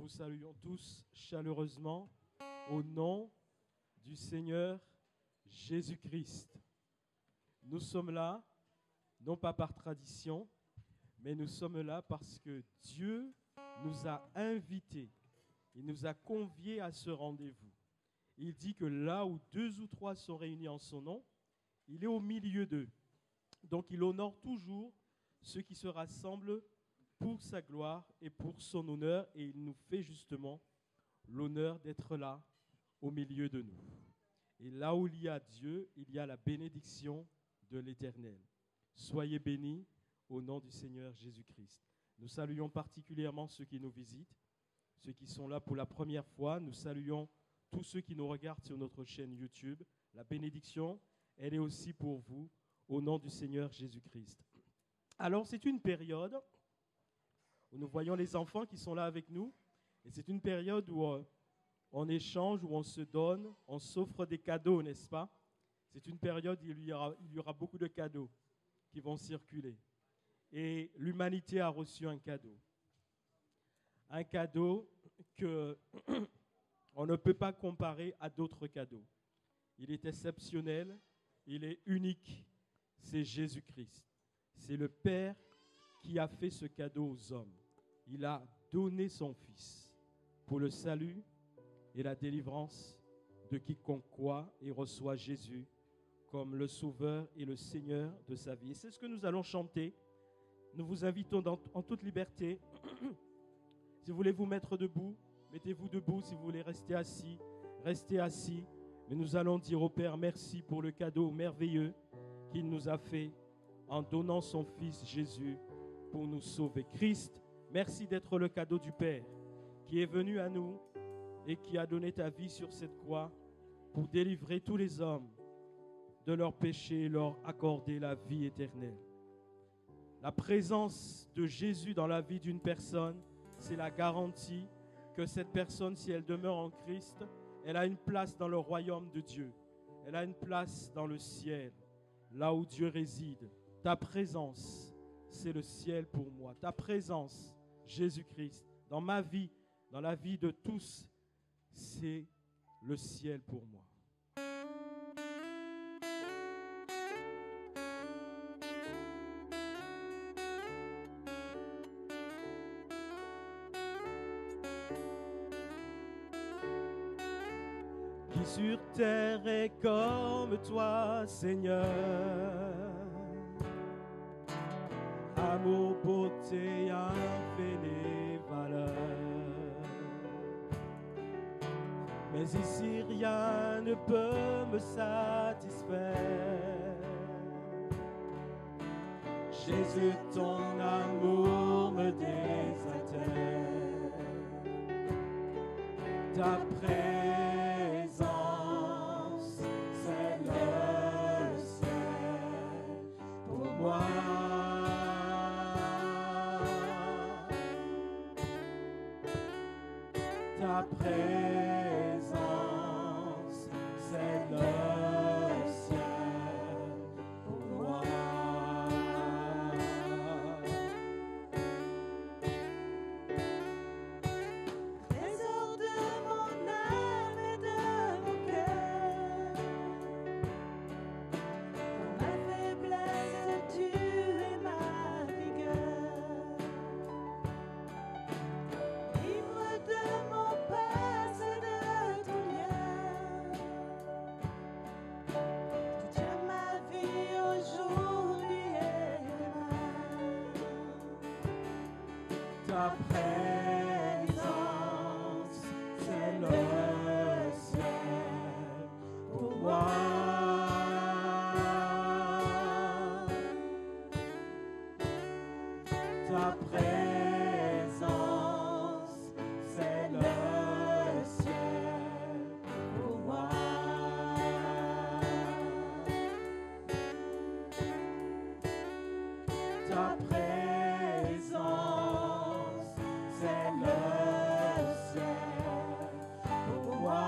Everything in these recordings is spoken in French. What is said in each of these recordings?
vous saluons tous chaleureusement au nom du Seigneur Jésus-Christ. Nous sommes là, non pas par tradition, mais nous sommes là parce que Dieu nous a invités, il nous a conviés à ce rendez-vous. Il dit que là où 2 ou 3 sont réunis en son nom, il est au milieu d'eux. Donc il honore toujours ceux qui se rassemblent pour sa gloire et pour son honneur, et il nous fait justement l'honneur d'être là au milieu de nous. Et là où il y a Dieu, il y a la bénédiction de l'Éternel. Soyez bénis au nom du Seigneur Jésus-Christ. Nous saluons particulièrement ceux qui nous visitent, ceux qui sont là pour la première fois. Nous saluons tous ceux qui nous regardent sur notre chaîne YouTube. La bénédiction, elle est aussi pour vous au nom du Seigneur Jésus-Christ. Alors, c'est une période où nous voyons les enfants qui sont là avec nous. Et c'est une période où on échange, où on se donne, on s'offre des cadeaux, n'est-ce pas? C'est une période où il y aura beaucoup de cadeaux qui vont circuler. Et l'humanité a reçu un cadeau. Un cadeau qu'on ne peut pas comparer à d'autres cadeaux. Il est exceptionnel, il est unique. C'est Jésus-Christ. C'est le Père qui a fait ce cadeau aux hommes. Il a donné son Fils pour le salut et la délivrance de quiconque croit et reçoit Jésus comme le Sauveur et le Seigneur de sa vie. Et c'est ce que nous allons chanter. Nous vous invitons en toute liberté. Si vous voulez vous mettre debout, mettez-vous debout. Si vous voulez rester assis, restez assis. Mais nous allons dire au Père merci pour le cadeau merveilleux qu'il nous a fait en donnant son Fils Jésus pour nous sauver. Christ, merci d'être le cadeau du Père qui est venu à nous et qui a donné ta vie sur cette croix pour délivrer tous les hommes de leurs péchés et leur accorder la vie éternelle. La présence de Jésus dans la vie d'une personne, c'est la garantie que cette personne, si elle demeure en Christ, elle a une place dans le royaume de Dieu. Elle a une place dans le ciel, là où Dieu réside. Ta présence, c'est le ciel pour moi. Ta présence, Jésus-Christ, dans ma vie, dans la vie de tous, c'est le ciel pour moi. Qui sur terre est comme toi, Seigneur? Amour, beauté, infinie valeur. Mais ici rien ne peut me satisfaire. Jésus, ton amour me désintègre. Ta présence, c'est le ciel pour moi. Ta présence, c'est le ciel pour moi. Trésor de mon âme et de mon cœur, dans ma faiblesse tu es ma vigueur. Livre de mon passé, de ton lien. Tu tiens ma vie aujourd'hui et demain. Ta présence, c'est le ciel pour moi. Ta présence, c'est le ciel pour moi. Ta présence, c'est le ciel pour moi.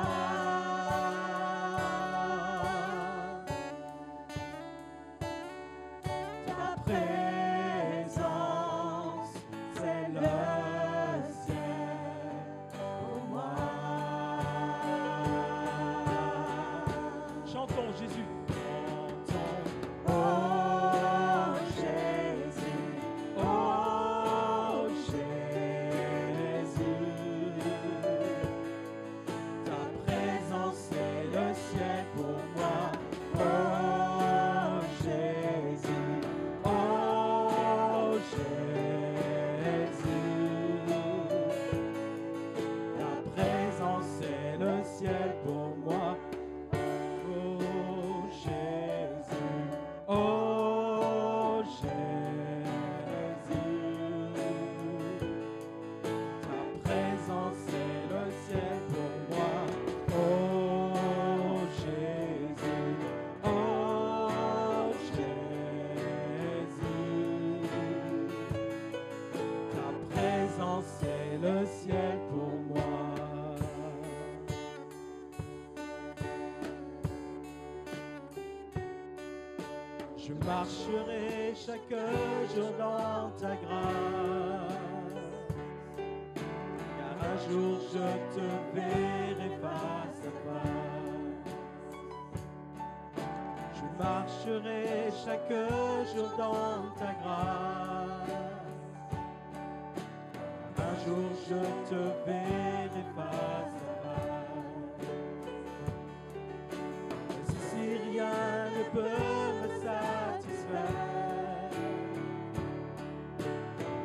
Ta présence, c'est le ciel Je marcherai chaque jour dans ta grâce, car un jour je te verrai face à face. Je marcherai chaque jour dans ta grâce, un jour je te verrai face à face. Et si rien ne peut me satisfaire,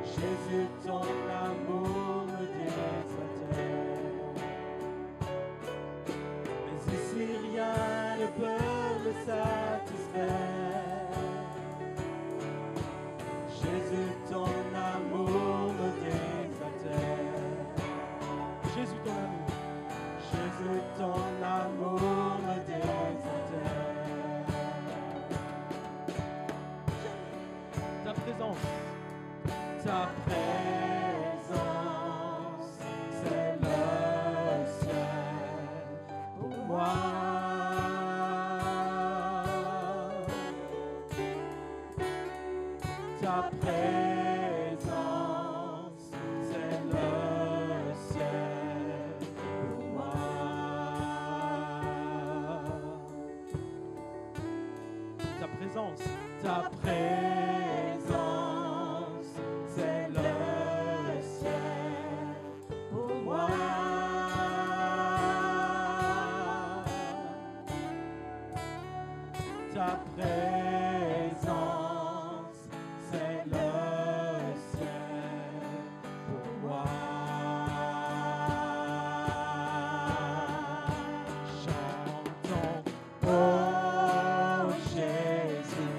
Jésus, ton amour me désaltère. Mais si rien ne peut me satisfaire, Jésus, ton amour me désaltère. Jésus, ton amour. Jésus, ton amour me désaltère. Ta présence, c'est le ciel pour moi. Ta présence, c'est le ciel pour moi. Ta présence, c'est le ciel pour moi. Ta présence, c'est le ciel pour moi. Chantons, oh Jésus,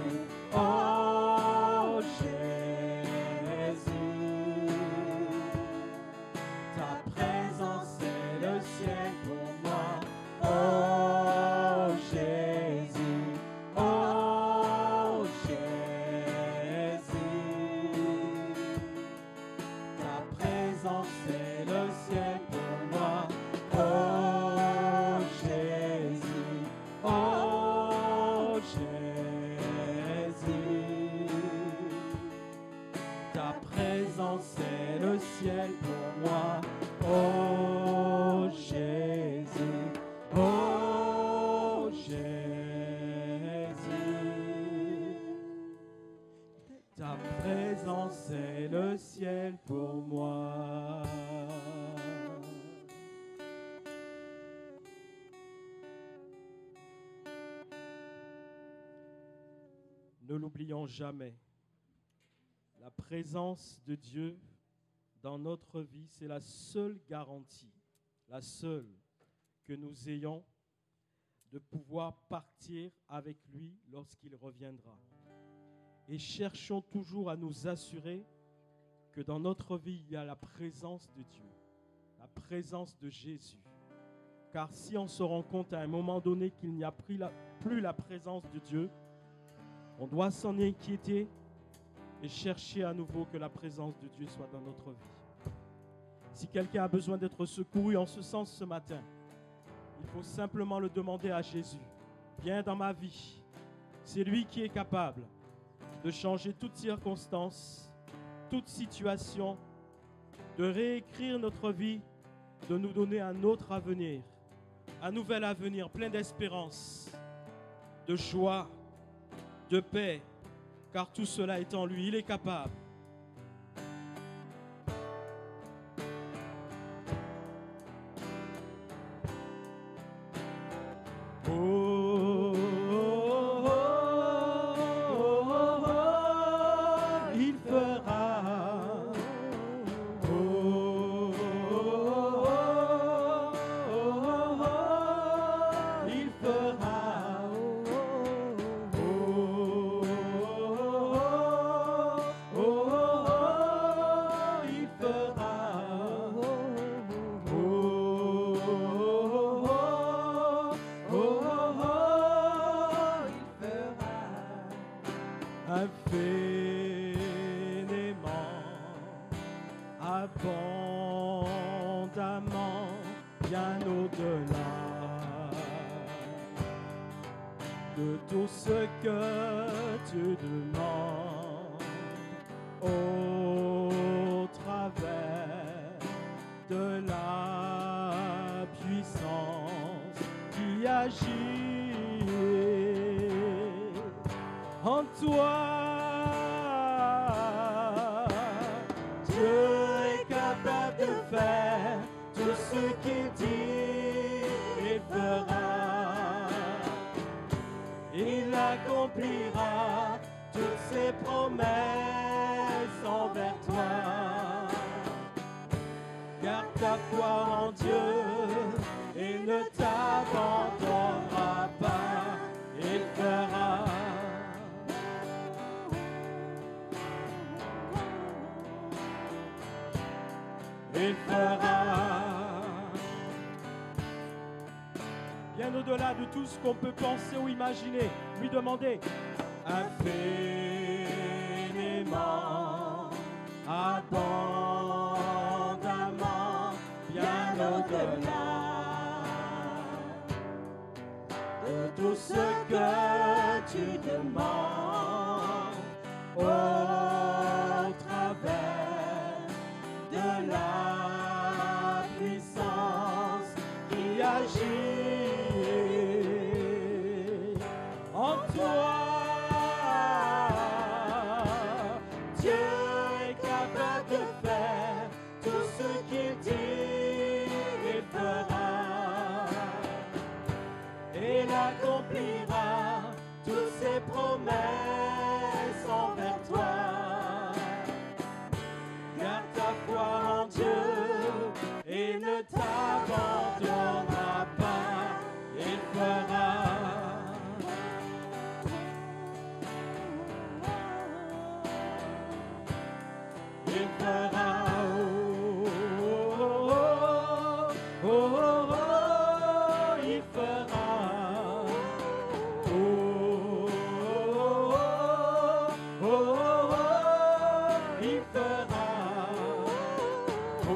oh Jésus. Ta présence, c'est le ciel pour moi. Oh Jésus, oh Jésus. Ta présence, c'est le ciel pour moi. Oh Jésus, oh Jésus. Ta présence, c'est le ciel pour moi. Oh Jésus, oh Jésus. Ta présence, c'est le ciel pour moi. Ne l'oublions jamais. La présence de Dieu dans notre vie, c'est la seule garantie, la seule que nous ayons de pouvoir partir avec lui lorsqu'il reviendra. Et cherchons toujours à nous assurer que dans notre vie, il y a la présence de Dieu, la présence de Jésus. Car si on se rend compte à un moment donné qu'il n'y a plus la présence de Dieu, on doit s'en inquiéter et chercher à nouveau que la présence de Dieu soit dans notre vie. Si quelqu'un a besoin d'être secouru en ce sens ce matin, il faut simplement le demander à Jésus. Viens dans ma vie. C'est lui qui est capable de changer toute circonstance, toute situation, de réécrire notre vie, de nous donner un autre avenir, un nouvel avenir plein d'espérance, de joie, de paix, car tout cela est en lui, il est capable. Abondamment, bien au-delà de tout ce que tu demandes au travers de la puissance qui agit en toi. Dieu est capable de faire tout ce qu'il dit, il fera. Il accomplira toutes ses promesses envers toi. Garde ta foi en Dieu et ne t'abandonnera pas. Il fera. Il fera. Bien au-delà de tout ce qu'on peut penser ou imaginer, lui demander infiniment, abondamment, bien au-delà de tout ce que tu demandes au travers de la puissance qui agit en toi. Dieu est capable de faire tout ce qu'il dit, il fera. Et il accomplira toutes ses promesses envers toi. Garde ta foi en Dieu et ne t'abandonnera pas. Il fera. Il fera. Oh, oh, oh, oh, il fera. Oh, oh, oh, il fera. Oh, oh,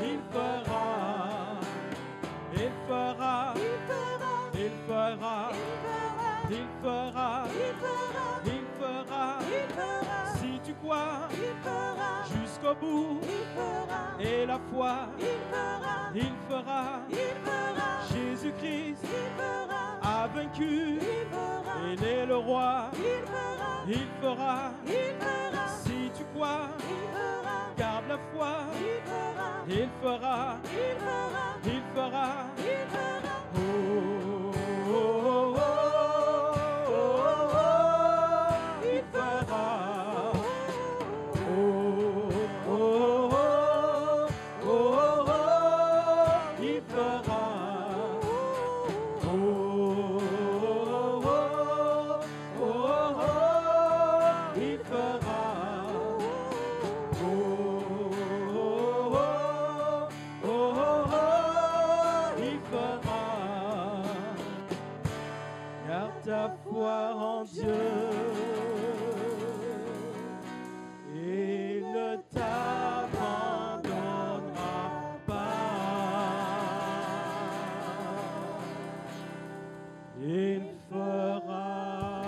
il fera. Il fera. Il fera. Il fera. Il fera. Si tu crois jusqu'au bout et la foi, il fera. Jésus-Christ a vaincu. Il est le roi. Il fera. Si tu crois, garde la foi. Il fera. Il fera. Oh, oh, oh, oh, oh, il fera. Oh, oh, oh, oh, oh, il fera. Oh, oh, oh, oh, il fera. Oh, oh, oh, il fera. Garde ta foi en Dieu et ne t'abandonnera pas. Il fera.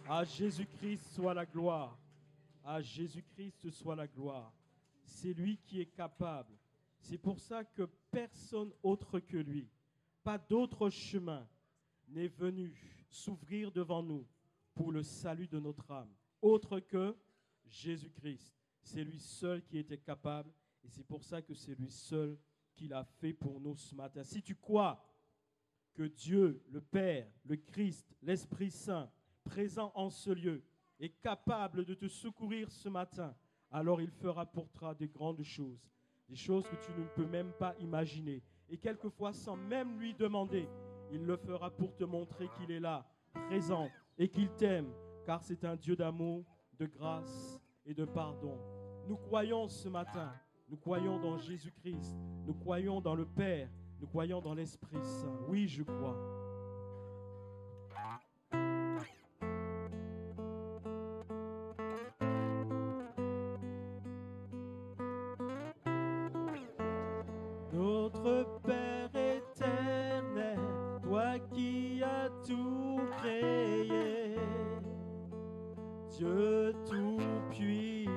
À Jésus-Christ soit la gloire. À Jésus-Christ soit la gloire. C'est lui qui est capable. C'est pour ça que personne autre que lui, pas d'autre chemin n'est venu s'ouvrir devant nous pour le salut de notre âme, autre que Jésus-Christ. C'est lui seul qui était capable et c'est pour ça que c'est lui seul qui l'a fait pour nous ce matin. Si tu crois que Dieu, le Père, le Christ, l'Esprit Saint, présent en ce lieu, est capable de te secourir ce matin, alors il fera pour toi de grandes choses. Des choses que tu ne peux même pas imaginer. Et quelquefois, sans même lui demander, il le fera pour te montrer qu'il est là, présent, et qu'il t'aime, car c'est un Dieu d'amour, de grâce et de pardon. Nous croyons ce matin, nous croyons dans Jésus-Christ, nous croyons dans le Père, Nous croyons dans l'Esprit Saint. Oui, je crois. Notre Père éternel, toi qui as tout créé, Dieu tout-puissant,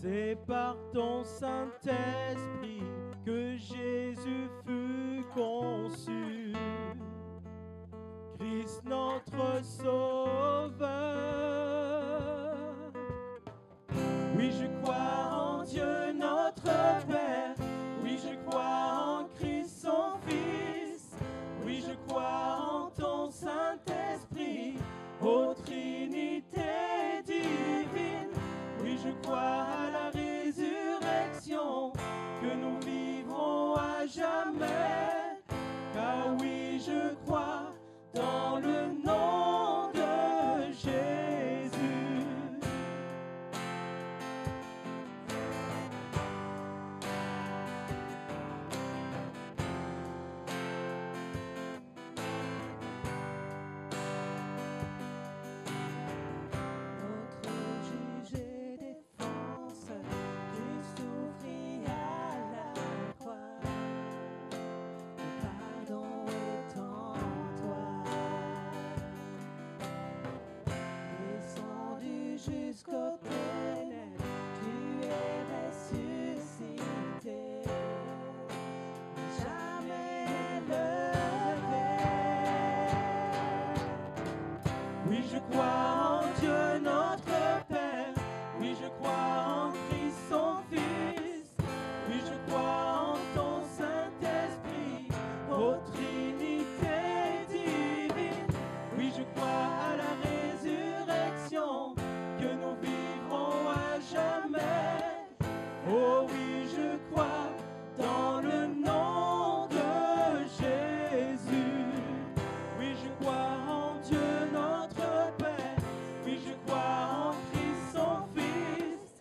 c'est par ton Saint-Esprit que Jésus fut conçu, Christ notre Sauveur. Oui, je crois en Dieu notre Père, oui, je crois en Christ son Fils, oui, je crois en ton Saint-Esprit, ô Trinité divine, oui, je crois à la résurrection, que nous vivrons à jamais, car oui, je crois dans le nom de Jésus. Jusqu'aux ténèbres, tu es ressuscité, jamais levé. Oui, je crois en Dieu notre Père, oui, je crois en Christ son Fils, oui, je crois en ton Saint-Esprit, ô Trinité divine, oui, je crois à la résurrection, que nous vivrons à jamais. Oh oui, je crois dans le nom de Jésus. Oui, je crois en Dieu notre Père. Oui, je crois en Christ son Fils.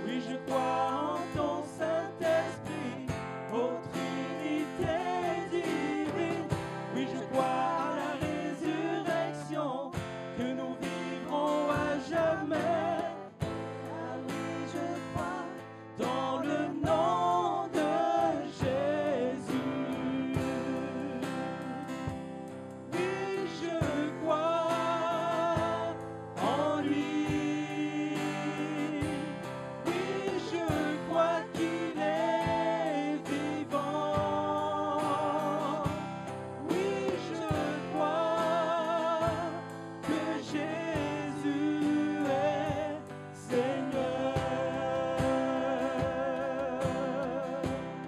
Oui, je crois en ton Saint-Esprit, ô Trinité divine. Oui, je crois à la résurrection, que nous vivrons à jamais. Ah oui, je crois Dans le nom de Jésus. Oui, je crois en lui. Oui, je crois qu'il est vivant. Oui, je crois que Jésus est Seigneur.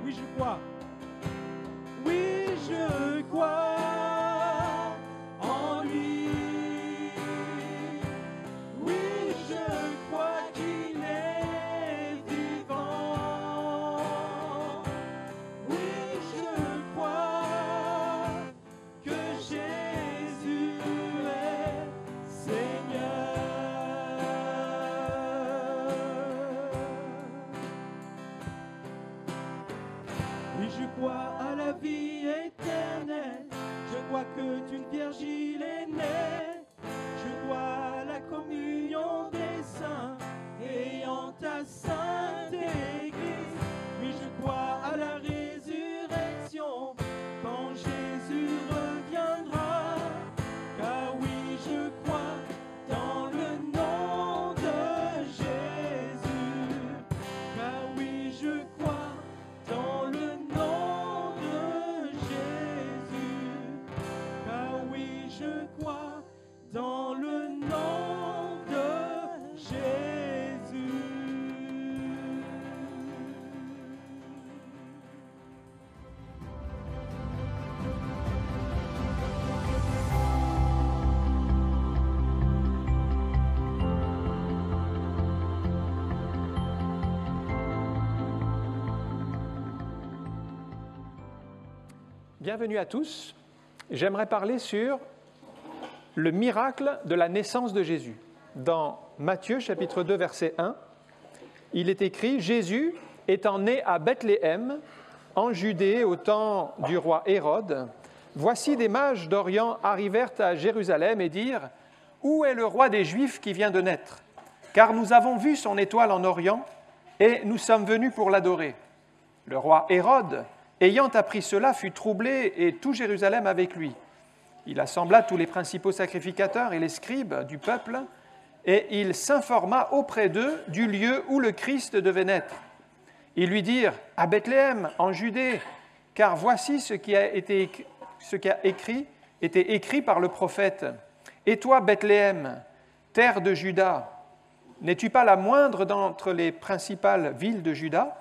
Oui, je crois. Oui, je crois en lui. Oui, je crois qu'il est vivant. Oui, je crois que Jésus est Seigneur. Oui, je crois à la vie éternelle. Je crois que d'une vierge il est né. Je crois à la communion des saints et en ta sainte Église. Oui, je crois à la résurrection quand Jésus reviendra. Car oui, je crois dans le nom de Jésus. Car oui, je crois dans le nom de Jésus. Car oui, je crois dans le nom de Jésus. Bienvenue à tous. J'aimerais parler sur le miracle de la naissance de Jésus. Dans Matthieu, chapitre 2, verset 1, il est écrit « Jésus, étant né à Bethléem, en Judée, au temps du roi Hérode, voici des mages d'Orient arrivèrent à Jérusalem et dirent « Où est le roi des Juifs qui vient de naître? Car nous avons vu son étoile en Orient et nous sommes venus pour l'adorer. » Le roi Hérode, ayant appris cela, fut troublé et tout Jérusalem avec lui. Il assembla tous les principaux sacrificateurs et les scribes du peuple et il s'informa auprès d'eux du lieu où le Christ devait naître. Ils lui dirent « À Bethléem, en Judée, car voici ce qui a été écrit par le prophète. Et toi, Bethléem, terre de Juda, n'es-tu pas la moindre d'entre les principales villes de Juda?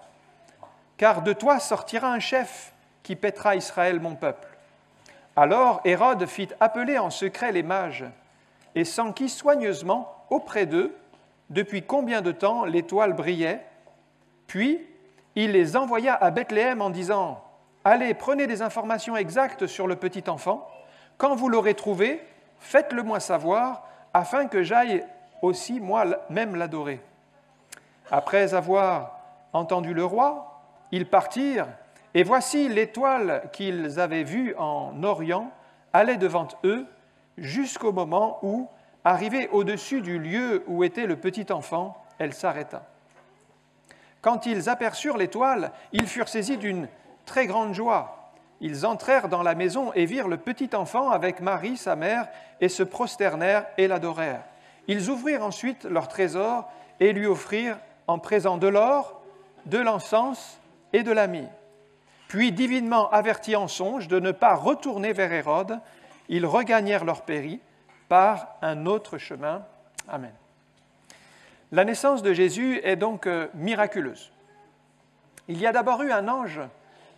Car de toi sortira un chef qui paîtra Israël, mon peuple. » Alors Hérode fit appeler en secret les mages et s'enquit soigneusement auprès d'eux depuis combien de temps l'étoile brillait. Puis il les envoya à Bethléem en disant « Allez, prenez des informations exactes sur le petit enfant. Quand vous l'aurez trouvé, faites-le-moi savoir, afin que j'aille aussi moi-même l'adorer. » Après avoir entendu le roi, ils partirent, et voici l'étoile qu'ils avaient vue en Orient allait devant eux jusqu'au moment où, arrivée au-dessus du lieu où était le petit enfant, elle s'arrêta. Quand ils aperçurent l'étoile, ils furent saisis d'une très grande joie. Ils entrèrent dans la maison et virent le petit enfant avec Marie, sa mère, et se prosternèrent et l'adorèrent. Ils ouvrirent ensuite leur trésor et lui offrirent en présent de l'or, de l'encens et de la myrrhe. Puis, divinement avertis en songe de ne pas retourner vers Hérode, ils regagnèrent leur pays par un autre chemin. Amen. La naissance de Jésus est donc miraculeuse. Il y a d'abord eu un ange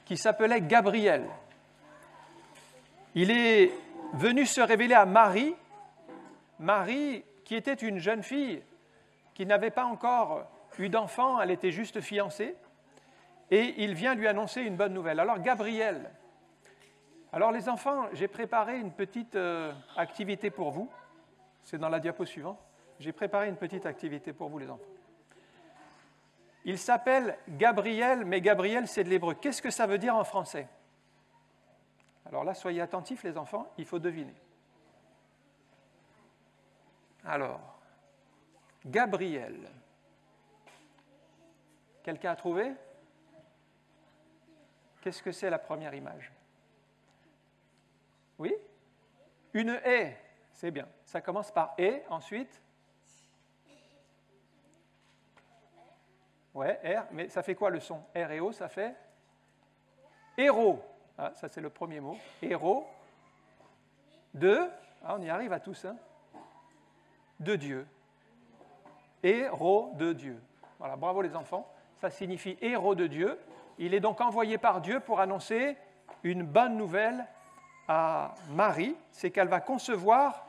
qui s'appelait Gabriel. Il est venu se révéler à Marie, Marie qui était une jeune fille qui n'avait pas encore eu d'enfant, elle était juste fiancée, et il vient lui annoncer une bonne nouvelle. Alors Gabriel, alors les enfants, j'ai préparé une petite activité pour vous, c'est dans la diapo suivante, j'ai préparé une petite activité pour vous les enfants. Il s'appelle Gabriel, mais Gabriel c'est de l'hébreu. Qu'est-ce que ça veut dire en français? Alors là, soyez attentifs les enfants, il faut deviner. Alors, Gabriel. Quelqu'un a trouvé? Qu'est-ce que c'est la première image? Oui? Une haie, c'est bien. Ça commence par haie, ensuite? Ouais, R, mais ça fait quoi le son? R et O, ça fait? Héros. Ah, ça c'est le premier mot. Héros. De, ah, on y arrive à tous, hein? De Dieu. Héros de Dieu. Voilà, bravo les enfants. Ça signifie héros de Dieu. Il est donc envoyé par Dieu pour annoncer une bonne nouvelle à Marie, c'est qu'elle va concevoir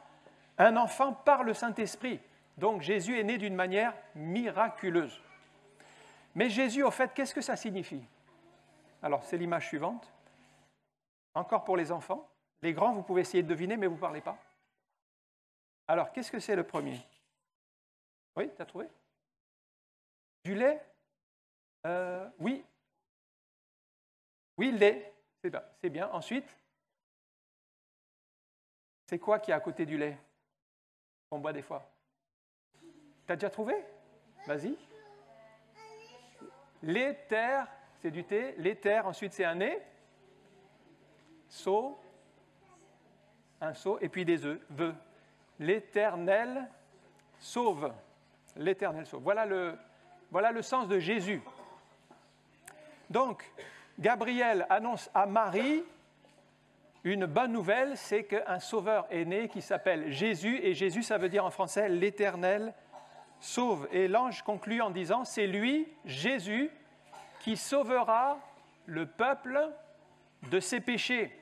un enfant par le Saint-Esprit. Donc Jésus est né d'une manière miraculeuse. Mais Jésus, au fait, qu'est-ce que ça signifie? Alors, c'est l'image suivante. Encore pour les enfants. Les grands, vous pouvez essayer de deviner, mais vous ne parlez pas. Alors, qu'est-ce que c'est le premier? Oui, tu as trouvé? Du lait? Oui. Oui, lait. C'est bien. Ensuite, c'est quoi qui est à côté du lait qu'on boit des fois? Tu as déjà trouvé? Vas-y. L'éther, c'est du thé. L'éther, ensuite, c'est un nez. Seau. Un seau. Et puis des œufs. Vœux. L'Éternel sauve. L'Éternel sauve. Voilà le sens de Jésus. Donc, Gabriel annonce à Marie une bonne nouvelle, c'est qu'un sauveur est né qui s'appelle Jésus, et Jésus, ça veut dire en français l'Éternel sauve. Et l'ange conclut en disant, c'est lui, Jésus, qui sauvera le peuple de ses péchés.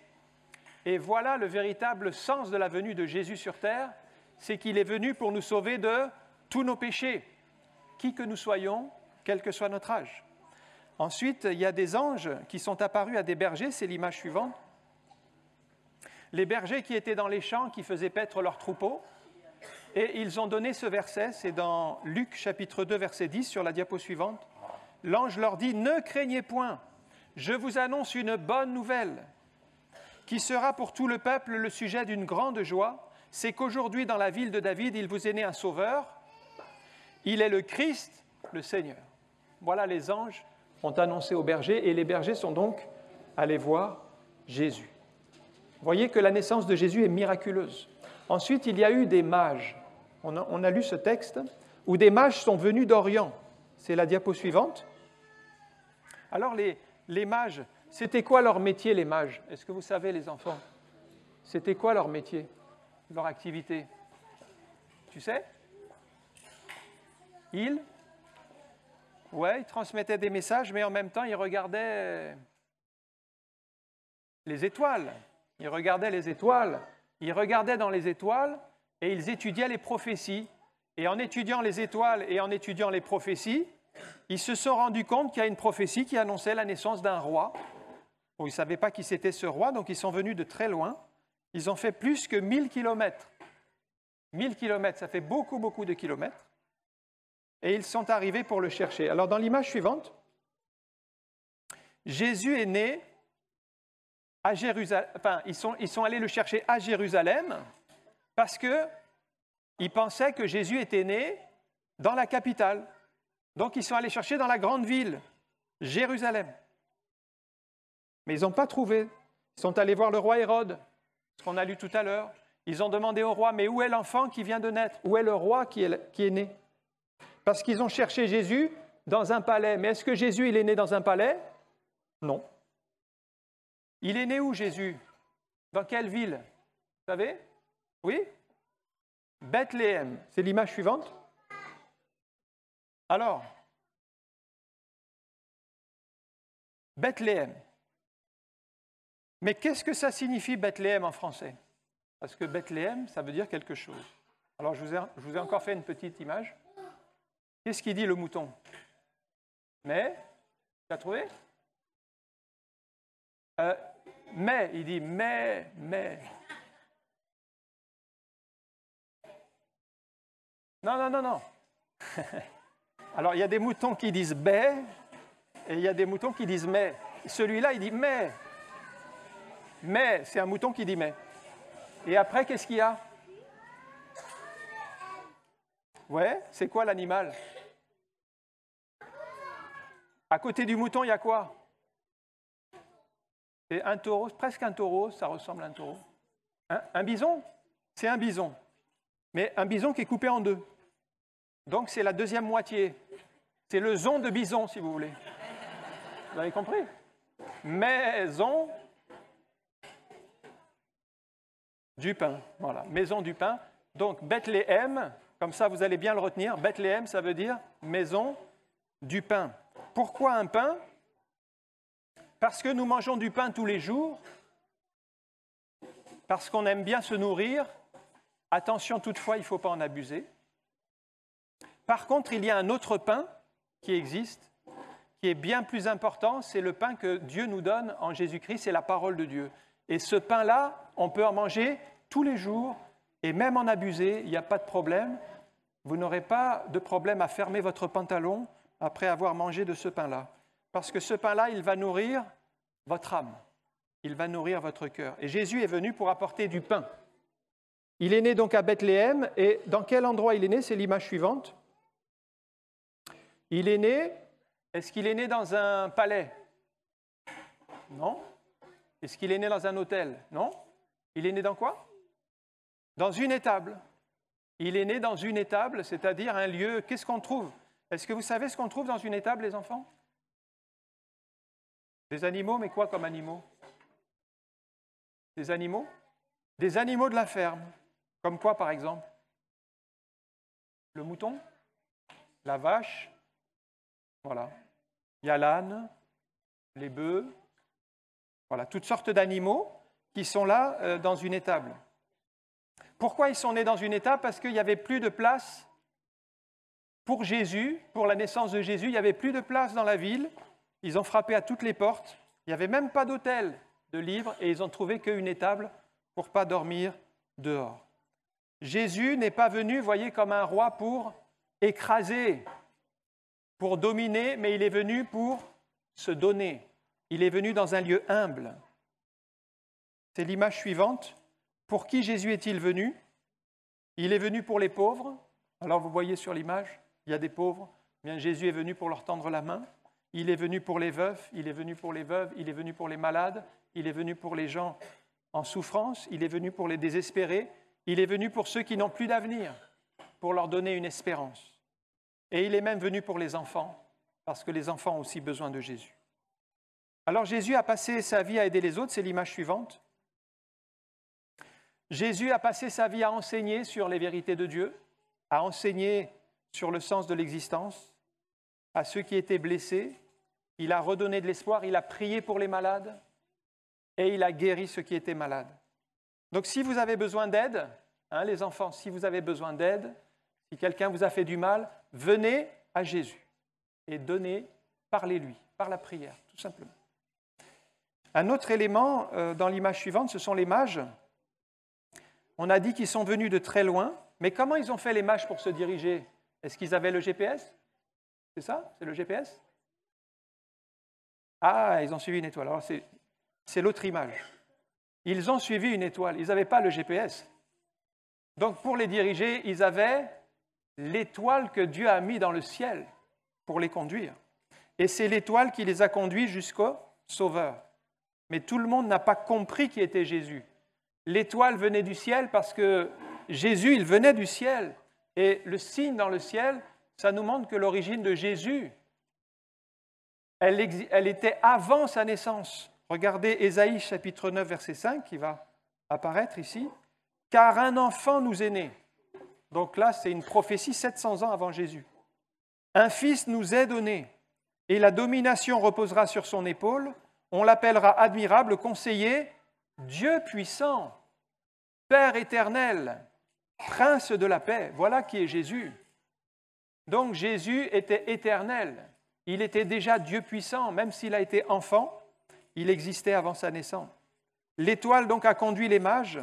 Et voilà le véritable sens de la venue de Jésus sur terre, c'est qu'il est venu pour nous sauver de tous nos péchés, qui que nous soyons, quel que soit notre âge. Ensuite, il y a des anges qui sont apparus à des bergers, c'est l'image suivante. Les bergers qui étaient dans les champs, qui faisaient paître leurs troupeaux, et ils ont donné ce verset, c'est dans Luc chapitre 2, verset 10, sur la diapo suivante. l'ange leur dit « Ne craignez point, je vous annonce une bonne nouvelle qui sera pour tout le peuple le sujet d'une grande joie. C'est qu'aujourd'hui, dans la ville de David, il vous est né un sauveur. Il est le Christ, le Seigneur. » Voilà, les anges ont annoncé aux bergers et les bergers sont donc allés voir Jésus. Vous voyez que la naissance de Jésus est miraculeuse. Ensuite, il y a eu des mages. On a lu ce texte où des mages sont venus d'Orient. C'est la diapo suivante. Alors, les mages, c'était quoi leur métier, les mages? Est-ce que vous savez, les enfants? C'était quoi leur métier, leur activité? Tu sais? Ils transmettaient des messages, mais en même temps, ils regardaient les étoiles. Ils regardaient les étoiles. Ils regardaient dans les étoiles et ils étudiaient les prophéties. Et en étudiant les étoiles et en étudiant les prophéties, ils se sont rendus compte qu'il y a une prophétie qui annonçait la naissance d'un roi. Bon, ils ne savaient pas qui c'était ce roi, donc ils sont venus de très loin. Ils ont fait plus que 1000 kilomètres. 1000 kilomètres, ça fait beaucoup, beaucoup de kilomètres. Et ils sont arrivés pour le chercher. Alors, dans l'image suivante, Jésus est né à Jérusalem. Enfin, ils sont allés le chercher à Jérusalem parce qu'ils pensaient que Jésus était né dans la capitale. Donc, ils sont allés chercher dans la grande ville, Jérusalem. Mais ils n'ont pas trouvé. Ils sont allés voir le roi Hérode, ce qu'on a lu tout à l'heure. Ils ont demandé au roi, mais où est l'enfant qui vient de naître? Où est le roi qui est né? Parce qu'ils ont cherché Jésus dans un palais. Mais est-ce que Jésus, il est né dans un palais? Non. Il est né où, Jésus? Dans quelle ville? Vous savez? Oui? Bethléem. C'est l'image suivante. Alors, Bethléem. Mais qu'est-ce que ça signifie Bethléem en français? Parce que Bethléem, ça veut dire quelque chose. Alors, je vous ai encore fait une petite image. Qu'est-ce qu'il dit le mouton? Mais, tu as trouvé? Mais, il dit mais. Non. Alors, il y a des moutons qui disent bé, et il y a des moutons qui disent mais. Celui-là, il dit mais. Mais, c'est un mouton qui dit mais. Et après, qu'est-ce qu'il y a? Ouais, c'est quoi l'animal? À côté du mouton, il y a quoi? C'est un taureau, presque un taureau, ça ressemble à un taureau. Un bison? C'est un bison. Mais un bison qui est coupé en deux. Donc, c'est la deuxième moitié. C'est le zon de bison, si vous voulez. Vous avez compris? Maison du pain. Voilà, maison du pain. Donc, Bethléem, comme ça, vous allez bien le retenir. Bethléem, ça veut dire maison du pain. Pourquoi un pain? Parce que nous mangeons du pain tous les jours, parce qu'on aime bien se nourrir. Attention, toutefois, il ne faut pas en abuser. Par contre, il y a un autre pain qui existe, qui est bien plus important, c'est le pain que Dieu nous donne en Jésus-Christ, c'est la parole de Dieu. Et ce pain-là, on peut en manger tous les jours, et même en abuser, il n'y a pas de problème. Vous n'aurez pas de problème à fermer votre pantalon après avoir mangé de ce pain-là. Parce que ce pain-là, il va nourrir votre âme. Il va nourrir votre cœur. Et Jésus est venu pour apporter du pain. Il est né donc à Bethléem. Et dans quel endroit il est né? C'est l'image suivante. Il est né... Est-ce qu'il est né dans un palais? Non. Est-ce qu'il est né dans un hôtel? Non. Il est né dans quoi? Dans une étable. Il est né dans une étable, c'est-à-dire un lieu... Qu'est-ce qu'on trouve? Est-ce que vous savez ce qu'on trouve dans une étable, les enfants? Des animaux, mais quoi comme animaux? Des animaux? Des animaux de la ferme. Comme quoi, par exemple? Le mouton? La vache? Voilà. Il y a l'âne, les bœufs. Voilà, toutes sortes d'animaux qui sont là dans une étable. Pourquoi ils sont nés dans une étable? Parce qu'il n'y avait plus de place pour Jésus, pour la naissance de Jésus. Il n'y avait plus de place dans la ville. Ils ont frappé à toutes les portes. Il n'y avait même pas d'hôtel de libre et ils ont trouvé qu'une étable pour ne pas dormir dehors. Jésus n'est pas venu, voyez, comme un roi pour écraser pour dominer, mais il est venu pour se donner. Il est venu dans un lieu humble. C'est l'image suivante. Pour qui Jésus est-il venu? Il est venu pour les pauvres. Alors vous voyez sur l'image, il y a des pauvres. Bien, Jésus est venu pour leur tendre la main. Il est venu pour les veufs, il est venu pour les veuves, il est venu pour les malades, il est venu pour les gens en souffrance, il est venu pour les désespérés, il est venu pour ceux qui n'ont plus d'avenir, pour leur donner une espérance. Et il est même venu pour les enfants, parce que les enfants ont aussi besoin de Jésus. Alors Jésus a passé sa vie à aider les autres, c'est l'image suivante. Jésus a passé sa vie à enseigner sur les vérités de Dieu, à enseigner sur le sens de l'existence, à ceux qui étaient blessés. Il a redonné de l'espoir, il a prié pour les malades et il a guéri ceux qui étaient malades. Donc si vous avez besoin d'aide, les enfants, si vous avez besoin d'aide, si quelqu'un vous a fait du mal, venez à Jésus et donnez, parlez-lui, par la prière, tout simplement. Un autre élément dans l'image suivante, ce sont les mages. On a dit qu'ils sont venus de très loin, mais comment ils ont fait les mages pour se diriger? Est-ce qu'ils avaient le GPS? C'est ça? C'est le GPS? Ah, ils ont suivi une étoile. Alors c'est l'autre image. Ils ont suivi une étoile. Ils n'avaient pas le GPS. Donc pour les diriger, ils avaient l'étoile que Dieu a mis dans le ciel pour les conduire. Et c'est l'étoile qui les a conduits jusqu'au Sauveur. Mais tout le monde n'a pas compris qui était Jésus. L'étoile venait du ciel parce que Jésus, il venait du ciel. Et le signe dans le ciel, ça nous montre que l'origine de Jésus, elle était avant sa naissance. Regardez Ésaïe chapitre 9, verset 5, qui va apparaître ici. « Car un enfant nous est né. » Donc là, c'est une prophétie 700 ans avant Jésus. « Un fils nous est donné, et la domination reposera sur son épaule. On l'appellera admirable, conseiller, Dieu puissant, Père éternel, Prince de la paix. » Voilà qui est Jésus. Donc Jésus était éternel. Il était déjà Dieu puissant, même s'il a été enfant, il existait avant sa naissance. L'étoile donc a conduit les mages.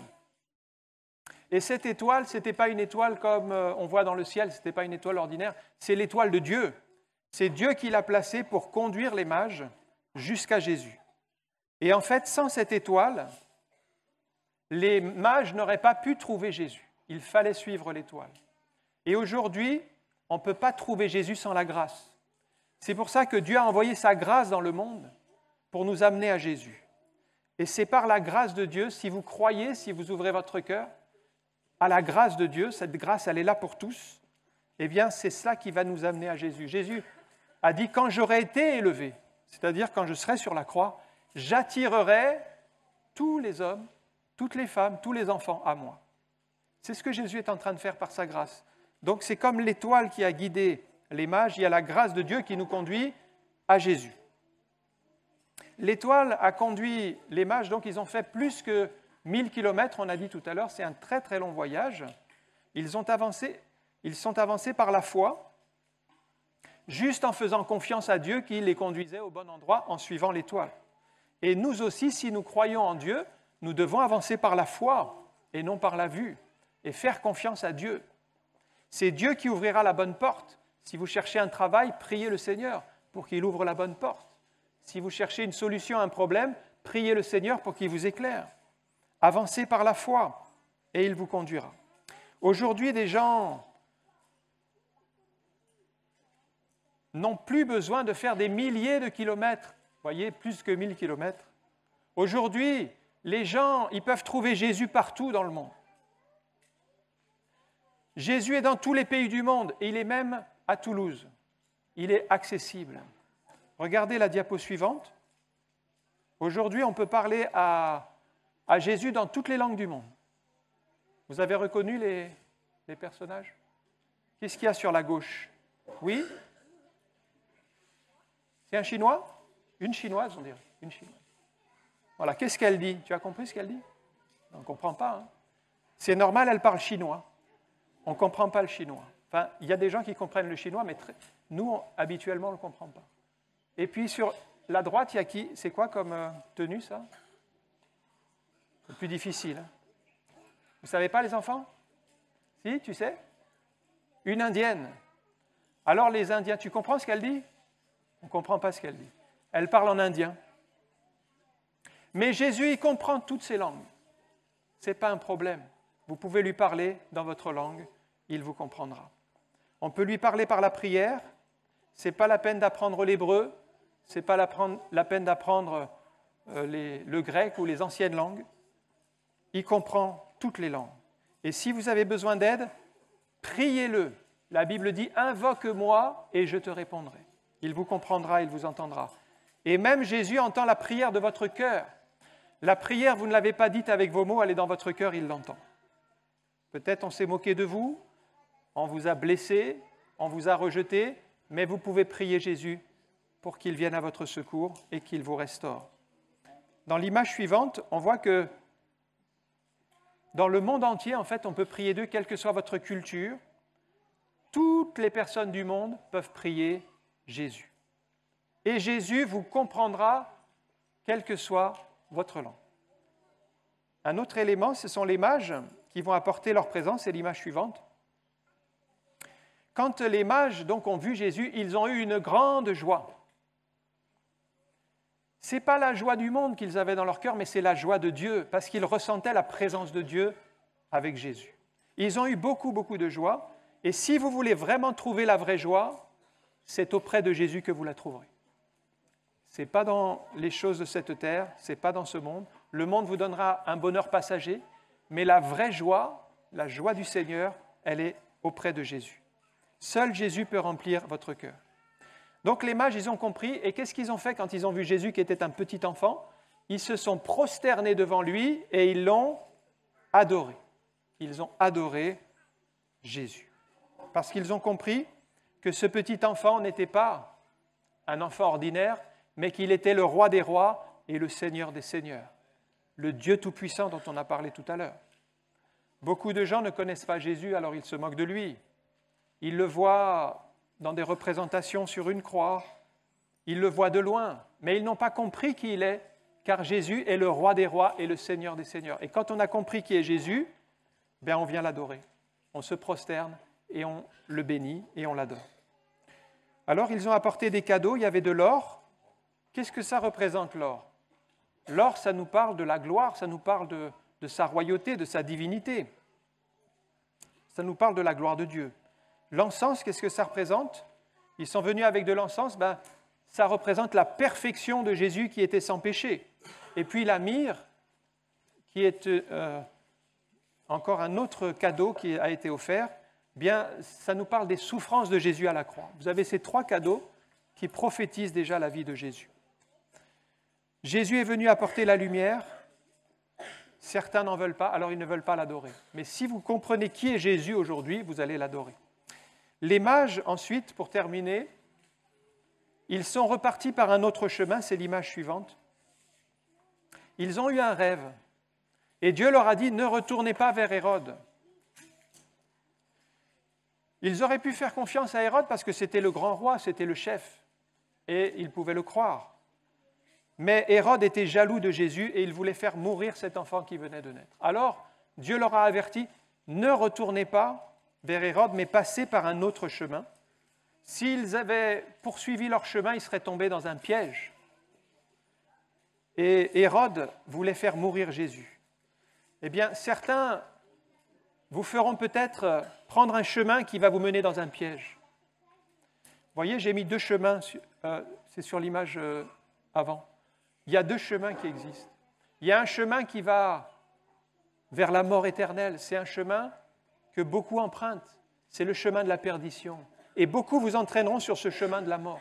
Et cette étoile, ce n'était pas une étoile comme on voit dans le ciel, ce n'était pas une étoile ordinaire, c'est l'étoile de Dieu. C'est Dieu qui l'a placée pour conduire les mages jusqu'à Jésus. Et en fait, sans cette étoile, les mages n'auraient pas pu trouver Jésus. Il fallait suivre l'étoile. Et aujourd'hui, on ne peut pas trouver Jésus sans la grâce. C'est pour ça que Dieu a envoyé sa grâce dans le monde pour nous amener à Jésus. Et c'est par la grâce de Dieu, si vous croyez, si vous ouvrez votre cœur à la grâce de Dieu, cette grâce, elle est là pour tous, eh bien, c'est cela qui va nous amener à Jésus. Jésus a dit, quand j'aurai été élevé, c'est-à-dire quand je serai sur la croix, j'attirerai tous les hommes, toutes les femmes, tous les enfants à moi. C'est ce que Jésus est en train de faire par sa grâce. Donc c'est comme l'étoile qui a guidé les mages, il y a la grâce de Dieu qui nous conduit à Jésus. L'étoile a conduit les mages, donc ils ont fait plus que 1000 kilomètres, on a dit tout à l'heure, c'est un très très long voyage. Ils sont avancés par la foi, juste en faisant confiance à Dieu qui les conduisait au bon endroit en suivant l'étoile. Et nous aussi, si nous croyons en Dieu, nous devons avancer par la foi et non par la vue, et faire confiance à Dieu. C'est Dieu qui ouvrira la bonne porte. Si vous cherchez un travail, priez le Seigneur pour qu'il ouvre la bonne porte. Si vous cherchez une solution à un problème, priez le Seigneur pour qu'il vous éclaire. Avancez par la foi et il vous conduira. Aujourd'hui, des gens n'ont plus besoin de faire des milliers de kilomètres. Vous voyez, plus que 1000 kilomètres. Aujourd'hui, les gens, ils peuvent trouver Jésus partout dans le monde. Jésus est dans tous les pays du monde et il est même à Toulouse. Il est accessible. Regardez la diapo suivante. Aujourd'hui, on peut parler à Jésus dans toutes les langues du monde. Vous avez reconnu les personnages? Qu'est-ce qu'il y a sur la gauche? Oui? C'est un Chinois? Une Chinoise, on dirait. Une Chinoise. Voilà, qu'est-ce qu'elle dit? Tu as compris ce qu'elle dit? On ne comprend pas. Hein? C'est normal, elle parle chinois. On ne comprend pas le chinois. Enfin, il y a des gens qui comprennent le chinois, mais nous, habituellement, on ne le comprend pas. Et puis, sur la droite, il y a qui? C'est quoi comme tenue, ça? C'est plus difficile. Hein? Vous ne savez pas, les enfants? Si, tu sais? Une indienne. Alors les Indiens, tu comprends ce qu'elle dit? On ne comprend pas ce qu'elle dit. Elle parle en indien. Mais Jésus, il comprend toutes ces langues. Ce n'est pas un problème. Vous pouvez lui parler dans votre langue, il vous comprendra. On peut lui parler par la prière. Ce n'est pas la peine d'apprendre l'hébreu, ce n'est pas la peine d'apprendre le grec ou les anciennes langues. Il comprend toutes les langues. Et si vous avez besoin d'aide, priez-le. La Bible dit « Invoque-moi et je te répondrai ». Il vous comprendra, il vous entendra. Et même Jésus entend la prière de votre cœur. La prière, vous ne l'avez pas dite avec vos mots, elle est dans votre cœur, il l'entend. Peut-être on s'est moqué de vous, on vous a blessé, on vous a rejeté, mais vous pouvez prier Jésus pour qu'il vienne à votre secours et qu'il vous restaure. Dans l'image suivante, on voit que dans le monde entier, en fait, on peut prier d'eux, quelle que soit votre culture. Toutes les personnes du monde peuvent prier Jésus. Et Jésus vous comprendra, quelle que soit votre langue. Un autre élément, ce sont les mages qui vont apporter leur présence, c'est l'image suivante. Quand les mages donc, ont vu Jésus, ils ont eu une grande joie. Ce n'est pas la joie du monde qu'ils avaient dans leur cœur, mais c'est la joie de Dieu, parce qu'ils ressentaient la présence de Dieu avec Jésus. Ils ont eu beaucoup, beaucoup de joie, et si vous voulez vraiment trouver la vraie joie, c'est auprès de Jésus que vous la trouverez. Ce n'est pas dans les choses de cette terre, ce n'est pas dans ce monde. Le monde vous donnera un bonheur passager, mais la vraie joie, la joie du Seigneur, elle est auprès de Jésus. Seul Jésus peut remplir votre cœur. Donc les mages, ils ont compris, et qu'est-ce qu'ils ont fait quand ils ont vu Jésus qui était un petit enfant? Ils se sont prosternés devant lui et ils l'ont adoré. Ils ont adoré Jésus. Parce qu'ils ont compris que ce petit enfant n'était pas un enfant ordinaire, mais qu'il était le roi des rois et le Seigneur des seigneurs, le Dieu Tout-Puissant dont on a parlé tout à l'heure. Beaucoup de gens ne connaissent pas Jésus, alors ils se moquent de lui. Ils le voient dans des représentations sur une croix, ils le voient de loin, mais ils n'ont pas compris qui il est, car Jésus est le roi des rois et le Seigneur des seigneurs. Et quand on a compris qui est Jésus, bien on vient l'adorer. On se prosterne et on le bénit et on l'adore. Alors ils ont apporté des cadeaux, il y avait de l'or. Qu'est-ce que ça représente l'or? L'or, ça nous parle de la gloire, ça nous parle de sa royauté, de sa divinité. Ça nous parle de la gloire de Dieu. L'encens, qu'est-ce que ça représente? Ils sont venus avec de l'encens, ça représente la perfection de Jésus qui était sans péché. Et puis la myrrhe, qui est encore un autre cadeau qui a été offert, bien, ça nous parle des souffrances de Jésus à la croix. Vous avez ces trois cadeaux qui prophétisent déjà la vie de Jésus. Jésus est venu apporter la lumière. Certains n'en veulent pas, alors ils ne veulent pas l'adorer. Mais si vous comprenez qui est Jésus aujourd'hui, vous allez l'adorer. Les mages, ensuite, pour terminer, ils sont repartis par un autre chemin, c'est l'image suivante. Ils ont eu un rêve, et Dieu leur a dit « Ne retournez pas vers Hérode ». Ils auraient pu faire confiance à Hérode parce que c'était le grand roi, c'était le chef, et ils pouvaient le croire. Mais Hérode était jaloux de Jésus et il voulait faire mourir cet enfant qui venait de naître. Alors, Dieu leur a averti, ne retournez pas vers Hérode, mais passez par un autre chemin. S'ils avaient poursuivi leur chemin, ils seraient tombés dans un piège. Et Hérode voulait faire mourir Jésus. Eh bien, certains vous feront peut-être prendre un chemin qui va vous mener dans un piège. Vous voyez, j'ai mis deux chemins, c'est sur l'image avant. Il y a deux chemins qui existent. Il y a un chemin qui va vers la mort éternelle. C'est un chemin que beaucoup empruntent. C'est le chemin de la perdition. Et beaucoup vous entraîneront sur ce chemin de la mort.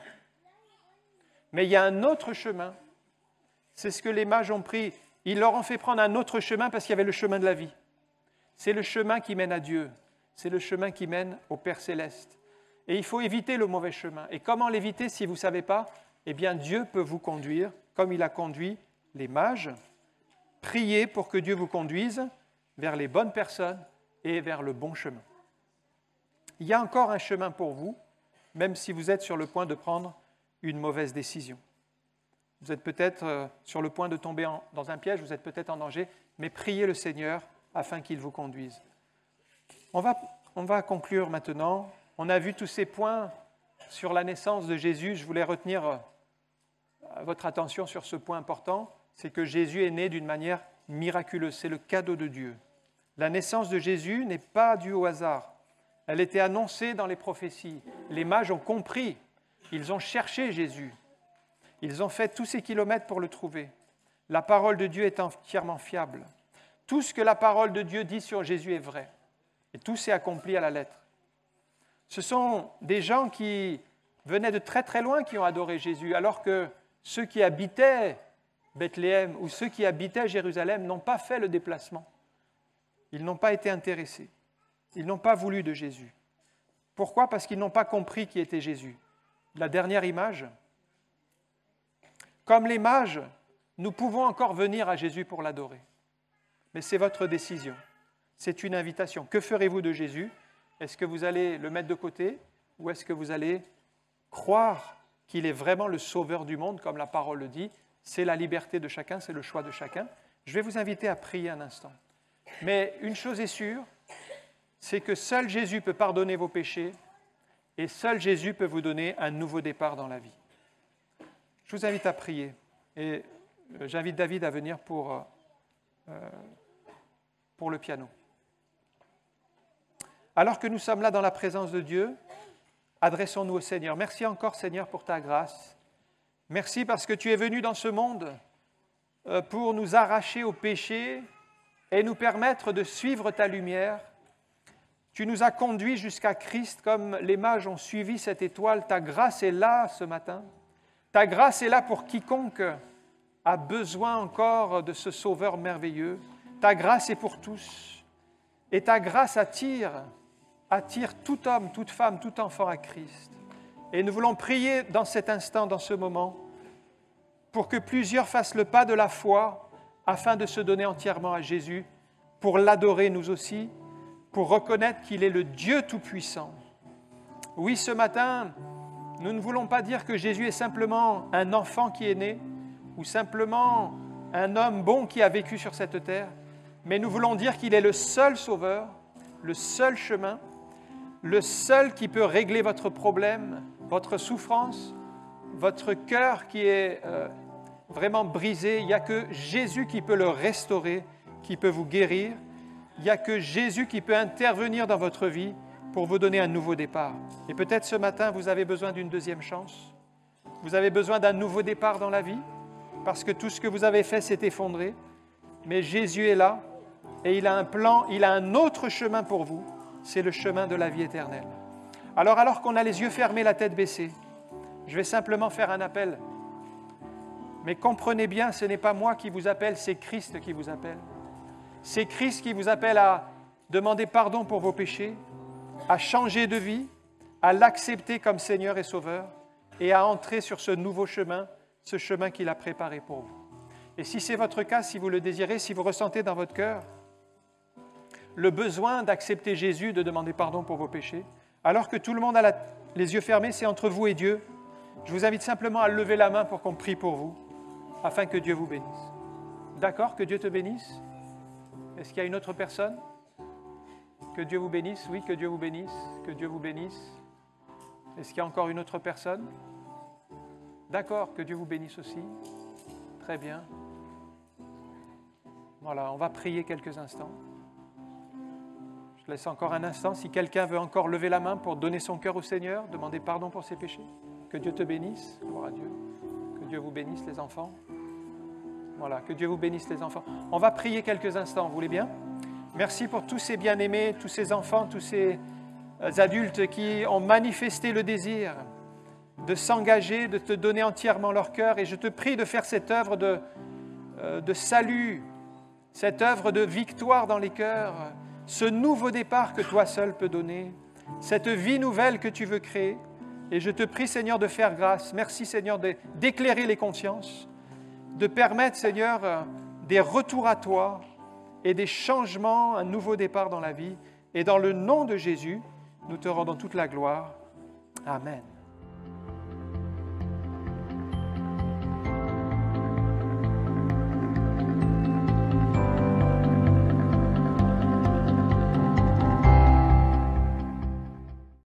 Mais il y a un autre chemin. C'est ce que les mages ont pris. Ils leur ont fait prendre un autre chemin parce qu'il y avait le chemin de la vie. C'est le chemin qui mène à Dieu. C'est le chemin qui mène au Père Céleste. Et il faut éviter le mauvais chemin. Et comment l'éviter si vous ne savez pas? Eh bien, Dieu peut vous conduire comme il a conduit les mages. Priez pour que Dieu vous conduise vers les bonnes personnes et vers le bon chemin. Il y a encore un chemin pour vous, même si vous êtes sur le point de prendre une mauvaise décision. Vous êtes peut-être sur le point de tomber dans un piège, vous êtes peut-être en danger, mais priez le Seigneur afin qu'il vous conduise. On va conclure maintenant. On a vu tous ces points sur la naissance de Jésus, je voulais retenir votre attention sur ce point important, c'est que Jésus est né d'une manière miraculeuse, c'est le cadeau de Dieu. La naissance de Jésus n'est pas due au hasard. Elle était annoncée dans les prophéties. Les mages ont compris. Ils ont cherché Jésus. Ils ont fait tous ces kilomètres pour le trouver. La parole de Dieu est entièrement fiable. Tout ce que la parole de Dieu dit sur Jésus est vrai. Et tout s'est accompli à la lettre. Ce sont des gens qui venaient de très très loin qui ont adoré Jésus, alors que ceux qui habitaient Bethléem ou ceux qui habitaient Jérusalem n'ont pas fait le déplacement. Ils n'ont pas été intéressés. Ils n'ont pas voulu de Jésus. Pourquoi ? Parce qu'ils n'ont pas compris qui était Jésus. La dernière image. Comme les mages, nous pouvons encore venir à Jésus pour l'adorer. Mais c'est votre décision. C'est une invitation. Que ferez-vous de Jésus ? Est-ce que vous allez le mettre de côté ou est-ce que vous allez croire qu'il est vraiment le sauveur du monde, comme la parole le dit ? C'est la liberté de chacun, c'est le choix de chacun. Je vais vous inviter à prier un instant. Mais une chose est sûre, c'est que seul Jésus peut pardonner vos péchés et seul Jésus peut vous donner un nouveau départ dans la vie. Je vous invite à prier et j'invite David à venir pour le piano. Alors que nous sommes là dans la présence de Dieu, adressons-nous au Seigneur. Merci encore Seigneur pour ta grâce. Merci parce que tu es venu dans ce monde pour nous arracher au péché et nous permettre de suivre ta lumière. Tu nous as conduits jusqu'à Christ comme les mages ont suivi cette étoile. Ta grâce est là ce matin. Ta grâce est là pour quiconque a besoin encore de ce Sauveur merveilleux. Ta grâce est pour tous. Et ta grâce attire tout homme, toute femme, tout enfant à Christ. Et nous voulons prier dans cet instant, dans ce moment, pour que plusieurs fassent le pas de la foi afin de se donner entièrement à Jésus, pour l'adorer nous aussi, pour reconnaître qu'il est le Dieu Tout-Puissant. Oui, ce matin, nous ne voulons pas dire que Jésus est simplement un enfant qui est né ou simplement un homme bon qui a vécu sur cette terre, mais nous voulons dire qu'il est le seul sauveur, le seul chemin, le seul qui peut régler votre problème, votre souffrance, votre cœur qui est vraiment brisé. Il n'y a que Jésus qui peut le restaurer, qui peut vous guérir. Il n'y a que Jésus qui peut intervenir dans votre vie pour vous donner un nouveau départ. Et peut-être ce matin, vous avez besoin d'une deuxième chance. Vous avez besoin d'un nouveau départ dans la vie parce que tout ce que vous avez fait s'est effondré. Mais Jésus est là et il a un plan, il a un autre chemin pour vous. C'est le chemin de la vie éternelle. Alors qu'on a les yeux fermés, la tête baissée, je vais simplement faire un appel. Mais comprenez bien, ce n'est pas moi qui vous appelle, c'est Christ qui vous appelle. C'est Christ qui vous appelle à demander pardon pour vos péchés, à changer de vie, à l'accepter comme Seigneur et Sauveur et à entrer sur ce nouveau chemin, ce chemin qu'il a préparé pour vous. Et si c'est votre cas, si vous le désirez, si vous ressentez dans votre cœur le besoin d'accepter Jésus, de demander pardon pour vos péchés, alors que tout le monde a les yeux fermés, c'est entre vous et Dieu, je vous invite simplement à lever la main pour qu'on prie pour vous, afin que Dieu vous bénisse. D'accord? Que Dieu te bénisse? Est-ce qu'il y a une autre personne? Que Dieu vous bénisse? Oui, que Dieu vous bénisse. Que Dieu vous bénisse. Est-ce qu'il y a encore une autre personne? D'accord, que Dieu vous bénisse aussi. Très bien. Voilà, on va prier quelques instants. Je laisse encore un instant. Si quelqu'un veut encore lever la main pour donner son cœur au Seigneur, demander pardon pour ses péchés. Que Dieu te bénisse. Gloire à Dieu. Que Dieu vous bénisse, les enfants. Voilà, que Dieu vous bénisse, les enfants. On va prier quelques instants, vous voulez bien? Merci pour tous ces bien-aimés, tous ces enfants, tous ces adultes qui ont manifesté le désir de s'engager, de te donner entièrement leur cœur. Et je te prie de faire cette œuvre de salut, cette œuvre de victoire dans les cœurs, ce nouveau départ que toi seul peux donner, cette vie nouvelle que tu veux créer. Et je te prie, Seigneur, de faire grâce. Merci, Seigneur, d'éclairer les consciences, de permettre, Seigneur, des retours à toi et des changements, un nouveau départ dans la vie. Et dans le nom de Jésus, nous te rendons toute la gloire. Amen.